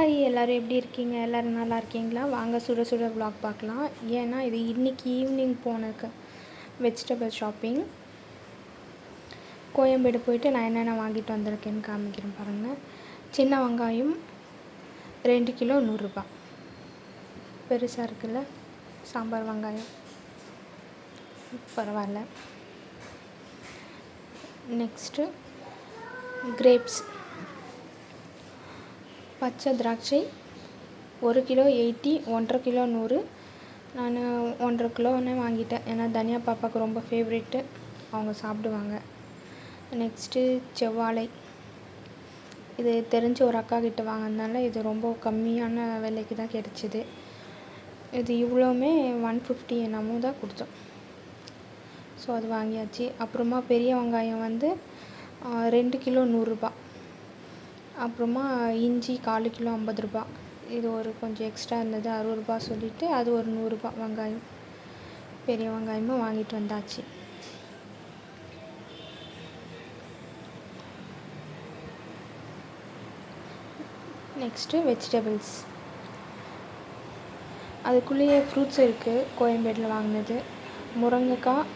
Hi எல்லோரும் எப்படி இருக்கீங்க? எல்லோரும் நல்லா இருக்கீங்களா? வாங்க சுட சுட vlog பார்க்கலாம். ஏன்னா இது இன்றைக்கி ஈவினிங் போனதுக்கு வெஜிடபிள் ஷாப்பிங். கோயம்பேடு போயிட்டு நான் என்னென்ன வாங்கிட்டு வந்திருக்கேன்னு காமிக்கிறேன் பாருங்கள். சின்ன வெங்காயம் 2 கிலோ 100 ரூபா. பெருசாக இருக்குல்ல சாம்பார் வெங்காயம், பரவாயில்ல. நெக்ஸ்ட்டு கிரேப்ஸ், பச்சை திராட்சை 1 கிலோ 80, 1.5 கிலோ 100. நான் 1.5 கிலோன்னு வாங்கிட்டேன். ஏன்னா தனியா பாப்பாவுக்கு ரொம்ப ஃபேவரெட்டு, அவங்க சாப்பிடுவாங்க. நெக்ஸ்ட்டு செவ்வாழை, இது தெரிஞ்ச ஒரு அக்கா கிட்ட வாங்கினால இது ரொம்ப கம்மியான விலைக்கு தான் கிடச்சிது. இது இவ்வளோவுமே 150 என்னமோ தான் கொடுத்தோம். ஸோ அது வாங்கியாச்சு. அப்புறமா பெரிய வெங்காயம் வந்து 2 கிலோ 100 ரூபா. அப்புறமா இஞ்சி 4 கிலோ 50 ரூபா. இது ஒரு கொஞ்சம் எக்ஸ்ட்ரா இருந்தது 60 ரூபா சொல்லிவிட்டு அது ஒரு 100 ரூபா வெங்காயம். பெரிய வெங்காயமும் வாங்கிட்டு வந்தாச்சு. நெக்ஸ்ட்டு வெஜிடபிள்ஸ், அதுக்குள்ளேயே ஃப்ரூட்ஸ் இருக்குது. கோயம்பேடில் வாங்கினது முருங்கைக்காய்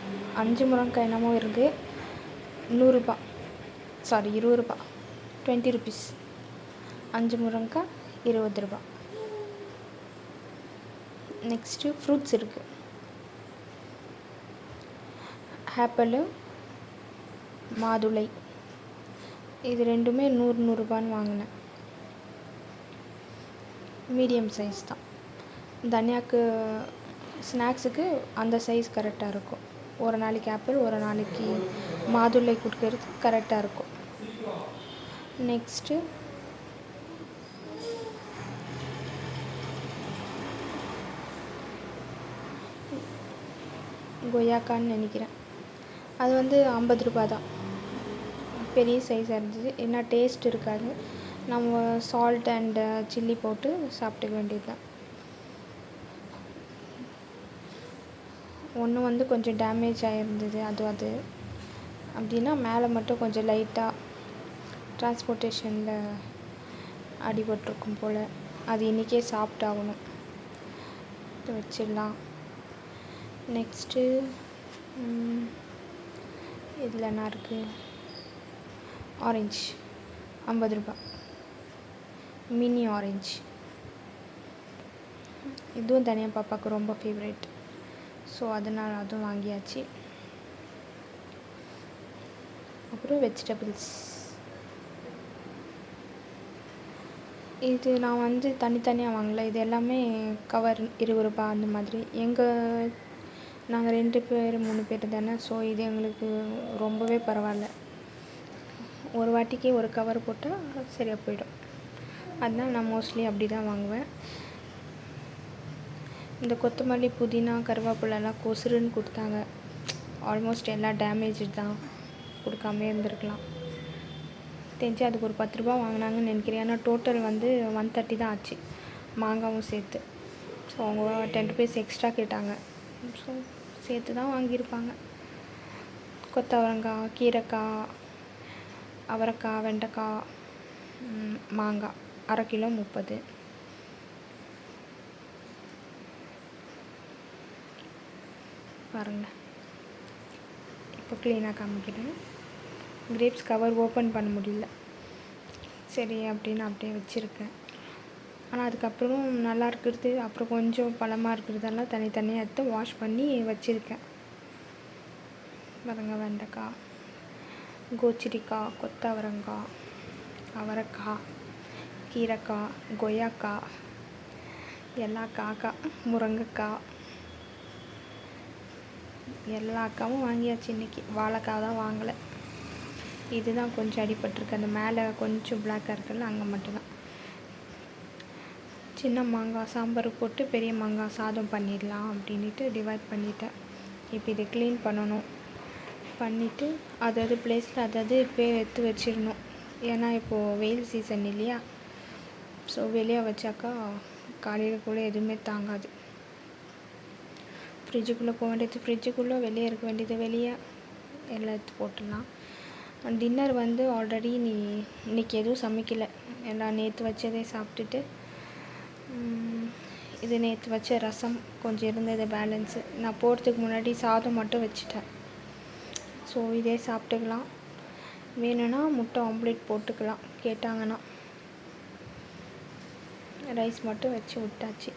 5 முருங்கைக்காய் என்னமோ இருக்குது 100 ரூபா, சாரி 20 ரூபா, 20 ருபீஸ். 5 முருங்கைக்காய் 20 ரூபா. நெக்ஸ்ட்டு ஃப்ரூட்ஸ் இருக்குது. ஆப்பிள், மாதுளை, இது ரெண்டுமே 100 ரூபான்னு வாங்கினேன். மீடியம் சைஸ் தான். தனியாக்கு ஸ்நாக்ஸுக்கு அந்த சைஸ் கரெக்டாக இருக்கும். ஒரு நாளைக்கு ஆப்பிள், ஒரு நாளைக்கு மாதுளை கொடுக்கறது கரெக்டாக இருக்கும். நெக்ஸ்ட்டு கொய்யாக்கான்னு நினைக்கிறேன். அது வந்து 50 ரூபா தான். பெரிய சைஸாக இருந்தது. என்ன டேஸ்ட் இருக்காது. நம்ம சால்ட் அண்டு சில்லி போட்டு சாப்பிட்டுக்க வேண்டியது தான். ஒன்று வந்து கொஞ்சம் டேமேஜ் ஆகிருந்தது. அது அப்படின்னா மேலே மட்டும் கொஞ்சம் லைட்டாக டிரான்ஸ்போர்ட்டேஷனில் அடிபட்டிருக்கும் போல். அது இன்றைக்கே சாப்பிட்டாகணும். வச்சிடலாம். நெக்ஸ்ட்டு இதில் என்ன இருக்குது? ஆரஞ்சு 50 ரூபா, மினி ஆரஞ்சு. இதுவும் தனியாக பாப்பாவுக்கு ரொம்ப ஃபேவரெட். ஸோ அதனால் அதுவும் வாங்கியாச்சு. அப்புறம் வெஜிடபிள்ஸ், இது நான் வந்து தனித்தனியாக வாங்கலை. இது எல்லாமே கவர் 20 ரூபா அந்த மாதிரி. நாங்கள் 2 பேர் 3 பேர் தானே. ஸோ இது எங்களுக்கு ரொம்பவே பரவாயில்ல. ஒரு வாட்டிக்கு ஒரு கவர் போட்டால் சரியாக போயிடும். அதனால் நான் மோஸ்ட்லி அப்படி தான் வாங்குவேன். இந்த கொத்தமல்லி, புதினா, கருவேப்பிலெல்லாம் கொசுருன்னு கொடுத்தாங்க. ஆல்மோஸ்ட் எல்லாம் டேமேஜ் தான். கொடுக்காமே இருந்திருக்கலாம். தெரிஞ்சு அதுக்கு ஒரு 10 ரூபா வாங்கினாங்கன்னு நினைக்கிறேன். ஏன்னா டோட்டல் வந்து 130 தான் ஆச்சு, மாங்காவும் சேர்த்து. ஸோ அவங்க 10 ருபீஸ் எக்ஸ்ட்ரா கேட்டாங்க. ஸோ சேர்த்து தான் வாங்கியிருப்பாங்க. கொத்தவரங்காய், கீரைக்காய், அவரைக்காய், வெண்டைக்காய், மாங்காய் 1/2 கிலோ 30. பாருங்கள், இப்போ க்ளீனாக காமிக்கிறேன். கிரேப்ஸ் கவர் ஓப்பன் பண்ண முடியல. சரி அப்படின்னு அப்படியே வச்சுருக்கேன். ஆனால் அதுக்கப்புறம் நல்லா இருக்கிறது, அப்புறம் கொஞ்சம் பழமாக இருக்கிறதெல்லாம் தனித்தனியாக எடுத்து வாஷ் பண்ணி வச்சுருக்கேன். பாருங்க, வெண்டைக்காய், கோச்சிரிக்காய், கொத்தவரங்காய், அவரைக்காய், கீரைக்காய், கொய்யாக்காய், எல்லா காக்காய், முருங்கைக்காய், எல்லா காயும் வாங்கியாச்சு. இன்றைக்கி வாழைக்காய் தான் வாங்கலை. இதுதான் கொஞ்சம் அடிபட்டிருக்கு. அந்த மேலே கொஞ்சம் பிளாக்காக இருக்குல்ல, அங்கே மட்டும்தான். சின்ன மாங்காய் சாம்பார் போட்டு பெரிய மாங்காய் சாதம் பண்ணிடலாம் அப்படின்ட்டு டிவைட் பண்ணிட்டேன். இப்போ இதை க்ளீன் பண்ணணும். பண்ணிவிட்டு அதாவது பிளேஸில் அதாவது இப்போ எடுத்து வச்சிடணும். ஏன்னா இப்போது வெயில் சீசன் இல்லையா. ஸோ வெளியே வச்சாக்கா காலையில் கூட எதுவுமே தாங்காது. ஃப்ரிட்ஜுக்குள்ளே போக வேண்டியது ஃப்ரிட்ஜுக்குள்ளே, வெளியே இருக்க வேண்டியது வெளியே, எல்லாம் எடுத்து போட்டுடலாம். டின்னர் வந்து ஆல்ரெடி இன்றைக்கி எதுவும் சமைக்கலை, எல்லாம் நேற்று வச்சதே சாப்பிட்டுட்டு, இது நேற்று வச்ச ரசம் கொஞ்சம் இருந்தது பேலன்ஸு. நான் போகிறதுக்கு முன்னாடி சாதம் மட்டும் வச்சுட்டேன். ஸோ இதே சாப்பிட்டுக்கலாம். வேணும்னா முட்டை ஆம்லேட் போட்டுக்கலாம் கேட்டாங்கன்னா. ரைஸ் மட்டும் வச்சு விட்டாச்சு.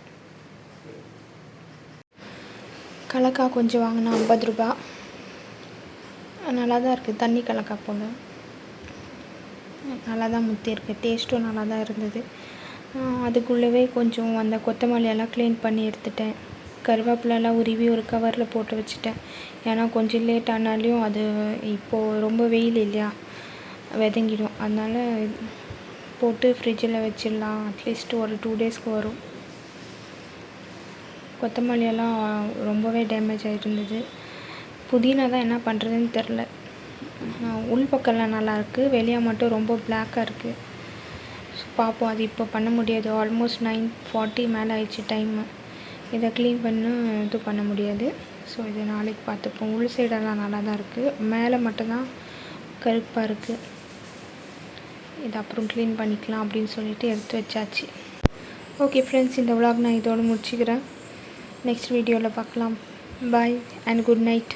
கலக்கா கொஞ்சம் வாங்கினா 50 ரூபா. நல்லா தான் இருக்குது, தண்ணி கலக்கா போல். நல்லா தான் முத்திருக்கு, டேஸ்ட்டும் நல்லா தான் இருந்தது. அதுக்குள்ளவே கொஞ்சம் அந்த கொத்தமல்லி எல்லாம் க்ளீன் பண்ணி எடுத்துட்டேன். கருவேப்பிலெல்லாம் உருவி ஒரு கவரில் போட்டு வச்சுட்டேன். ஏன்னா கொஞ்சம் லேட் ஆனாலையும் அது இப்போது ரொம்ப வெயில் இல்லையா, விதங்கிடும். அதனால் போட்டு ஃப்ரிட்ஜில் வச்சிடலாம், அட்லீஸ்ட் ஒரு 2 டேஸ்க்கு வரும். கொத்தமல்லியெல்லாம் ரொம்பவே டேமேஜ் ஆகிருந்தது. புதினா தான் என்ன பண்ணுறதுன்னு தெரில. உள்பக்கம்லாம் நல்லாயிருக்கு, வெளியே மட்டும் ரொம்ப பிளாக்காக இருக்குது. ஸோ பார்ப்போம், அது இப்போ பண்ண முடியாது. ஆல்மோஸ்ட் 9:40 மேலே ஆயிடுச்சு டைமு. இதை க்ளீன் பண்ண இது பண்ண முடியாது. ஸோ இதை நாளைக்கு பார்த்துப்போம். உள் சைடெல்லாம் நல்லா தான் இருக்குது, மேலே மட்டும்தான் கருப்பாக இருக்குது. இது அப்புறம் க்ளீன் பண்ணிக்கலாம் அப்படின்னு சொல்லிட்டு எடுத்து வச்சாச்சு. ஓகே ஃப்ரெண்ட்ஸ், இந்த விலாக் நான் இதோடு முடிச்சுக்கிறேன். நெக்ஸ்ட் வீடியோவில் பார்க்கலாம். பாய் அண்ட் குட் நைட்.